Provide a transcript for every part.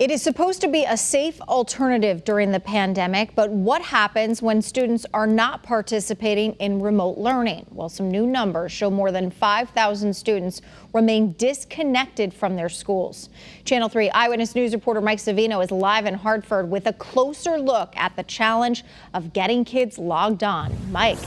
It is supposed to be a safe alternative during the pandemic, but what happens when students are not participating in remote learning? Well, some new numbers show more than 5,000 students remain disconnected from their schools. Channel 3 Eyewitness News reporter Mike Savino is live in Hartford with a closer look at the challenge of getting kids logged on. Mike.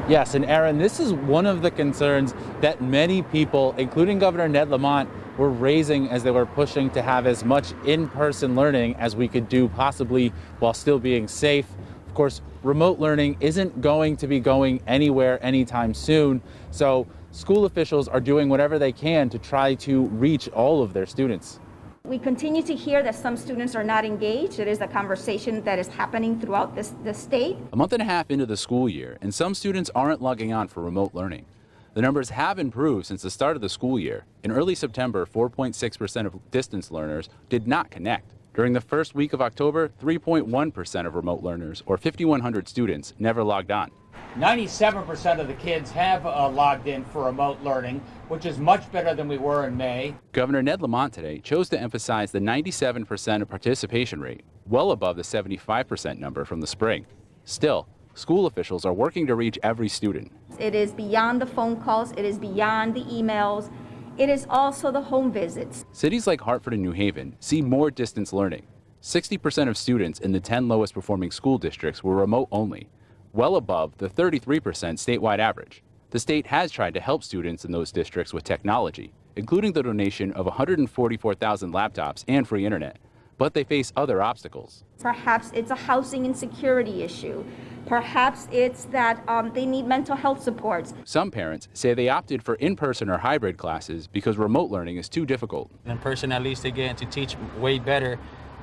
Yes, and Aaron, this is one of the concerns that many people, including Governor Ned Lamont, were raising as they were pushing to have as much in-person learning as we could do possibly while still being safe. Of course, remote learning isn't going to be going anywhere anytime soon, so school officials are doing whatever they can to try to reach all of their students. We continue to hear that some students are not engaged. It is a conversation that is happening throughout the state. A month and a half into the school year, and some students aren't logging on for remote learning. The numbers have improved since the start of the school year. In early September, 4.6% of distance learners did not connect. During the first week of October, 3.1% of remote learners, or 5,100 students, never logged on. 97% of the kids have logged in for remote learning, which is much better than we were in May. Governor Ned Lamont today chose to emphasize the 97% participation rate, well above the 75% number from the spring. Still, school officials are working to reach every student. It is beyond the phone calls, it is beyond the emails, it is also the home visits. Cities like Hartford and New Haven see more distance learning. 60% of students in the 10 lowest performing school districts were remote only, well above the 33% statewide average. The state has tried to help students in those districts with technology, including the donation of 144,000 laptops and free internet, but they face other obstacles. Perhaps it's a housing insecurity issue. Perhaps it's that they need mental health supports. Some parents say they opted for in-person or hybrid classes because remote learning is too difficult. In person, at least they get to teach way better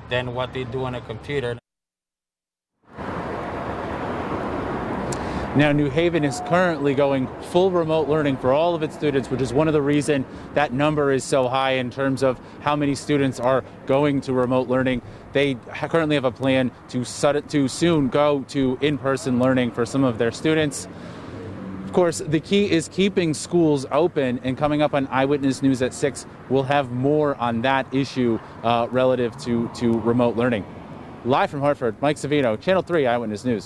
than what they do on a computer. Now, New Haven is currently going full remote learning for all of its students, which is one of the reasons that number is so high in terms of how many students are going to remote learning. They currently have a plan to soon go to in-person learning for some of their students. Of course, the key is keeping schools open, and coming up on Eyewitness News at 6, we'll have more on that issue relative to remote learning. Live from Hartford, Mike Savino, Channel 3 Eyewitness News.